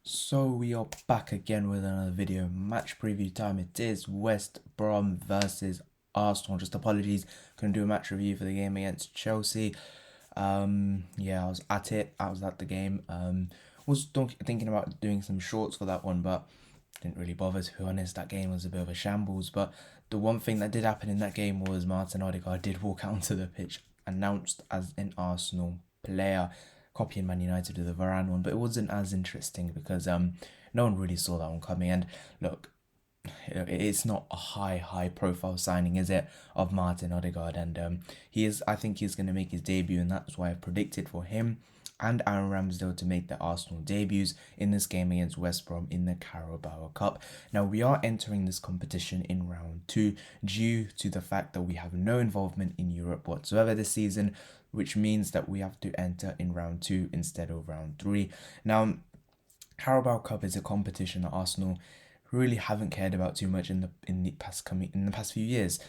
So we are back again with another video. Match preview time. It is West Brom versus Arsenal. Just apologies, couldn't do a match review for the game against Chelsea. Yeah, I was at it. I was at the game. Was thinking about doing some shorts for that one, but didn't really bother, to be honest. That game was a bit of a shambles. But the one thing that did happen in that game was Martin Odegaard did walk out onto the pitch, announced as an Arsenal player, copying Man United with the Varane one, but it wasn't as interesting because no one really saw that one coming. And look, it's not a high profile signing, is it, of Martin Odegaard? And I think he's going to make his debut, and that's why I've predicted for him and Aaron Ramsdale to make their Arsenal debuts in this game against West Brom in the Carabao Cup. Now, we are entering this competition in round 2 due to the fact that we have no involvement in Europe whatsoever this season, which means that we have to enter in round 2 instead of round 3. Now, Carabao Cup is a competition that Arsenal really haven't cared about too much in the past few years.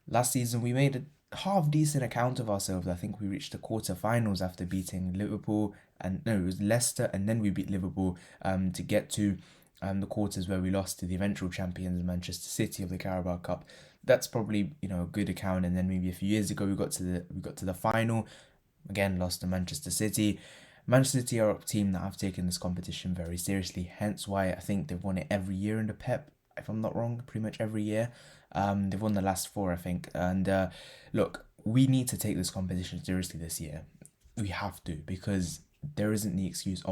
Last season we made a half decent account of ourselves. I think we reached the quarterfinals after beating Liverpool, and no, it was Leicester, and then we beat Liverpool to get to the quarters where we lost to the eventual champions Manchester City of the Carabao Cup. That's probably a good account. And then maybe a few years ago we got to the final, again lost to Manchester City. Manchester City are a team that have taken this competition very seriously, hence why I think they've won it every year in the Pep, if I'm not wrong, pretty much every year. They've won the last 4, I think. And look, we need to take this competition seriously this year. We have to, because there isn't the excuse,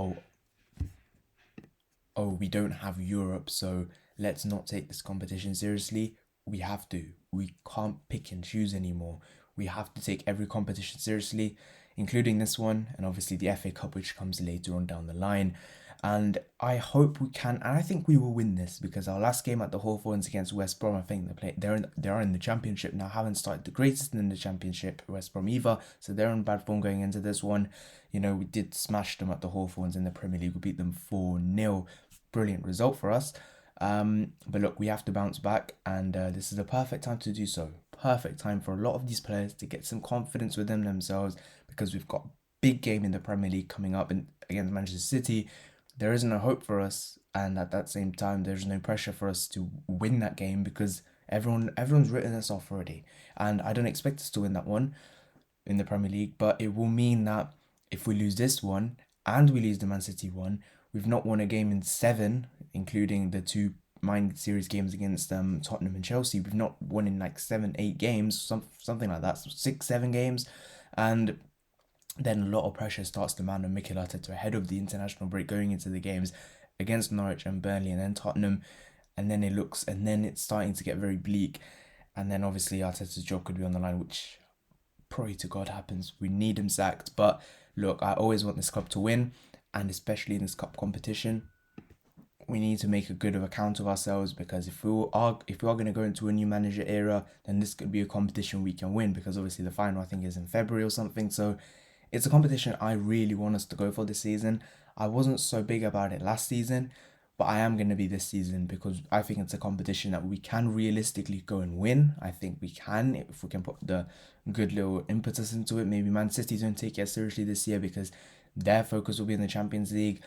we don't have Europe, so let's not take this competition seriously. We have to. We can't pick and choose anymore. We have to take every competition seriously, including this one, and obviously the FA Cup, which comes later on down the line. And I hope we can, and I think we will win this, because our last game at the Hawthorns against West Brom, I think they are in the Championship now. Haven't started the greatest in the Championship, West Brom either, so they're in bad form going into this one. We did smash them at the Hawthorns in the Premier League. We beat them 4-0. Brilliant result for us. But look, we have to bounce back, and this is a perfect time to do so. Perfect time for a lot of these players to get some confidence within themselves, because we've got a big game in the Premier League coming up against Manchester City. There isn't a hope for us, and at that same time, there's no pressure for us to win that game, because everyone's written us off already, and I don't expect us to win that one in the Premier League. But it will mean that if we lose this one and we lose the Man City one, we've not won a game in 7, including the 2 Mind Series games against Tottenham and Chelsea. We've not won in like 7-8 games, something like that, 6-7 games. And then a lot of pressure starts to mount on Mikel Arteta ahead of the international break, going into the games against Norwich and Burnley and then Tottenham. And then it's starting to get very bleak. And then obviously Arteta's job could be on the line, which pray to God happens. We need him sacked. But look, I always want this club to win, and especially in this cup competition, we need to make a good of account of ourselves, because if we are going to go into a new manager era, then this could be a competition we can win, because obviously the final, I think, is in February or something. So it's a competition I really want us to go for this season. I wasn't so big about it last season, but I am going to be this season, because I think it's a competition that we can realistically go and win. I think we can, if we can put the good little impetus into it. Maybe Man City don't take it seriously this year, because their focus will be in the Champions League,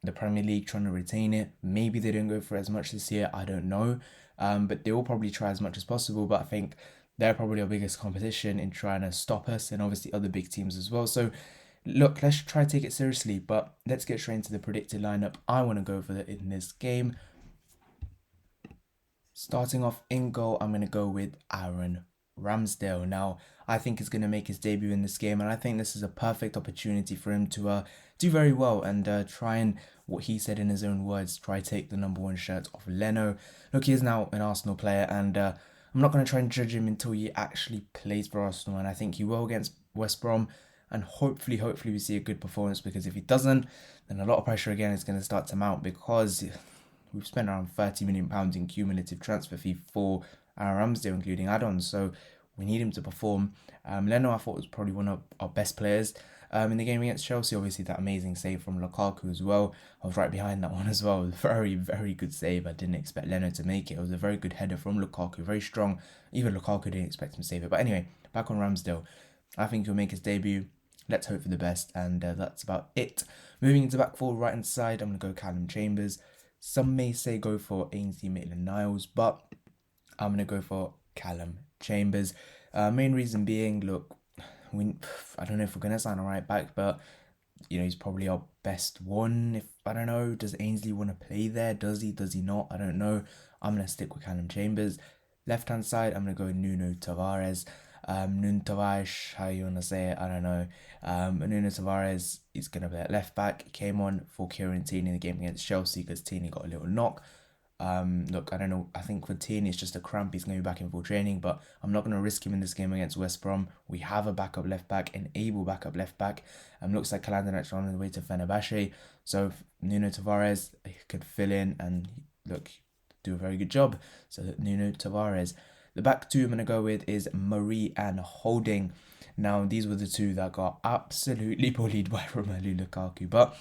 the Premier League, trying to retain it. Maybe they don't go for as much this year, I don't know. But they will probably try as much as possible. But I think they're probably our biggest competition in trying to stop us, and obviously other big teams as well. So look, let's try to take it seriously. But let's get straight into the predicted lineup I want to go for in this game. Starting off in goal, I'm going to go with Aaron Ramsdale. Now, I think he's going to make his debut in this game, and I think this is a perfect opportunity for him to do very well and try and, what he said in his own words, try take the number 1 shirt off Leno. Look, he is now an Arsenal player, and I'm not going to try and judge him until he actually plays for Arsenal, and I think he will against West Brom, and hopefully we see a good performance, because if he doesn't, then a lot of pressure again is going to start to mount, because we've spent around £30 million in cumulative transfer fee for Aaron Ramsdale, including add-ons, so we need him to perform. Leno, I thought, was probably one of our best players in the game against Chelsea. Obviously, that amazing save from Lukaku as well. I was right behind that one as well. Very, very good save. I didn't expect Leno to make it. It was a very good header from Lukaku, very strong. Even Lukaku didn't expect him to save it. But anyway, back on Ramsdale. I think he'll make his debut. let's hope for the best, and that's about it. Moving into back four, right hand side, I'm going to go Callum Chambers. Some may say go for Ainsley Maitland-Niles, but I'm going to go for Callum Chambers. Main reason being, look, I don't know if we're going to sign a right back, but he's probably our best one. If I don't know, does Ainsley want to play there? Does he? Does he not? I don't know. I'm going to stick with Callum Chambers. Left hand side, I'm going to go Nuno Tavares. Nuno Tavares, how you want to say it, I don't know. Nuno Tavares is going to play at left back. He came on for Kieran Tierney in the game against Chelsea because Tierney got a little knock. Look, I don't know. I think for Tierney it's just a cramp. He's going to be back in full training, but I'm not going to risk him in this game against West Brom. We have a backup left back, an able backup left back. Looks like Kalandanac's on the way to Fenerbahce, so Nuno Tavares could fill in and look, do a very good job. So Nuno Tavares. The back two I'm going to go with is Murray and Holding. Now, these were the two that got absolutely bullied by Romelu Lukaku, but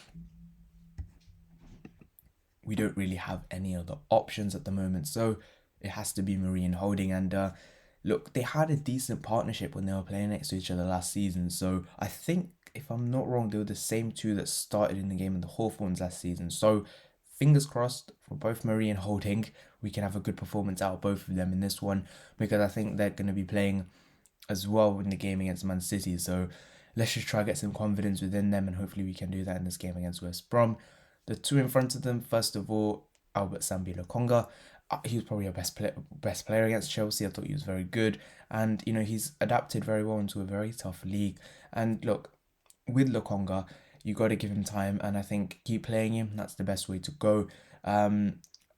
we don't really have any other options at the moment, so it has to be Murray and Holding. And look, they had a decent partnership when they were playing next to each other last season, so I think, if I'm not wrong, they were the same two that started in the game in the Hawthorns last season. So fingers crossed for both Murray and Holding, we can have a good performance out of both of them in this one, because I think they're going to be playing as well in the game against Man City. So let's just try to get some confidence within them, and hopefully we can do that in this game against West Brom. The two in front of them, first of all, Albert Sambi Lokonga. He was probably our best player against Chelsea. I thought he was very good, and he's adapted very well into a very tough league. And look, with Lokonga, you got to give him time, and I think keep playing him. That's the best way to go.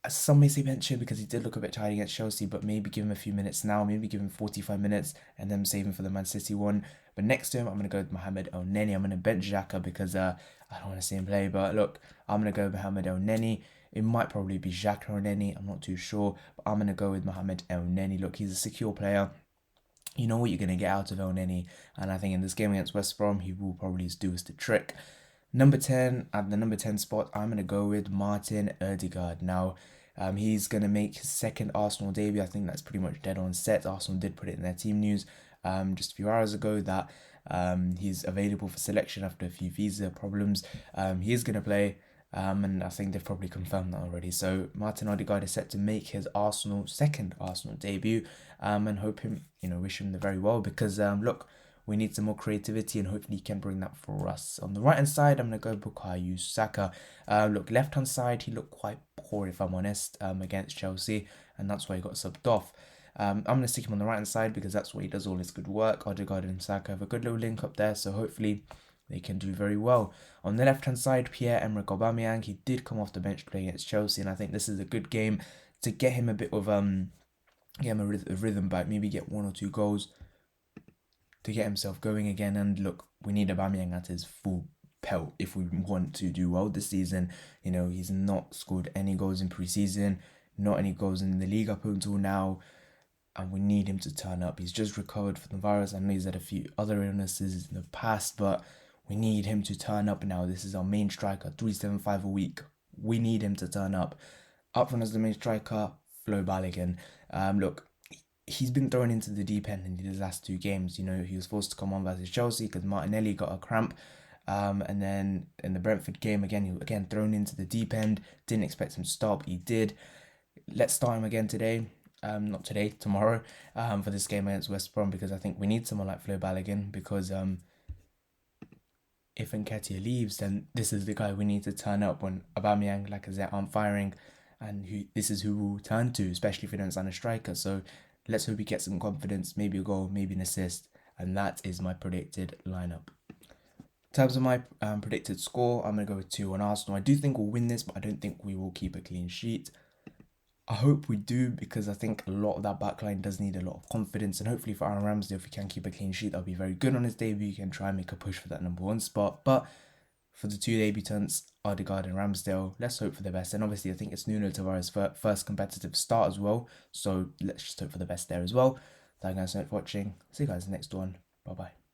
Some may say bench him because he did look a bit tired against Chelsea, but maybe give him a few minutes now, maybe give him 45 minutes and then save him for the Man City one. But next to him, I'm going to go with Mohamed El-Neni. I'm going to bench Xhaka because I don't want to see him play, but look, I'm going to go with Mohamed El-Neni. It might probably be Xhaka or Neni, I'm not too sure, but I'm going to go with Mohamed El-Neni. Look, he's a secure player. You know what you're going to get out of El-Neni, and I think in this game against West Brom, he will probably do us the trick. Number 10, at the number 10 spot, I'm going to go with Martin Erdegaard. Now, he's going to make his second Arsenal debut. I think that's pretty much dead on set. Arsenal did put it in their team news just a few hours ago that he's available for selection after a few visa problems. He is going to play, and I think they've probably confirmed that already. So Martin Odegaard is set to make his second Arsenal debut, and wish him the very well, because look, we need some more creativity, and hopefully he can bring that for us. On the right hand side, I'm going to go Bukayo Saka. Look, left hand side, he looked quite poor, if I'm honest, against Chelsea, and that's why he got subbed off. I'm going to stick him on the right hand side because that's where he does all his good work. Odegaard and Saka have a good little link up there, so hopefully they can do very well. On the left hand side, Pierre, Emerick, Aubameyang, he did come off the bench to play against Chelsea, and I think this is a good game to get him a bit of get him a rhythm back, maybe get 1 or 2 goals to get himself going again. And look, we need Aubameyang at his full pelt if we want to do well this season. He's not scored any goals in pre-season, not any goals in the league up until now, and we need him to turn up. He's just recovered from the virus. I know he's had a few other illnesses in the past, but we need him to turn up now. This is our main striker, 375 a week. We need him to turn up. Up front as the main striker, Flo Balogun. Look, he's been thrown into the deep end in his last 2 games. He was forced to come on versus Chelsea because Martinelli got a cramp. And then in the Brentford game, he was thrown into the deep end. Didn't expect him to start, but he did. Let's start him again today. Not today, tomorrow, for this game against West Brom, because I think we need someone like Flo Balogun, because if Nketiah leaves, then this is the guy we need to turn up when Aubameyang, Lacazette aren't firing, and this is who we'll turn to, especially if we don't sign a striker. So let's hope he gets some confidence, maybe a goal, maybe an assist, and that is my predicted lineup. In terms of my predicted score, I'm going to go with 2-1 Arsenal. I do think we'll win this, but I don't think we will keep a clean sheet. I hope we do, because I think a lot of that backline does need a lot of confidence, and hopefully for Aaron Ramsdale, if he can keep a clean sheet, that'll be very good on his debut. He can try and make a push for that number 1 spot. But for the 2 debutants, Odegaard and Ramsdale, let's hope for the best. And obviously, I think it's Nuno Tavares' first competitive start as well, so let's just hope for the best there as well. Thank you guys so much for watching. See you guys in the next one. Bye bye.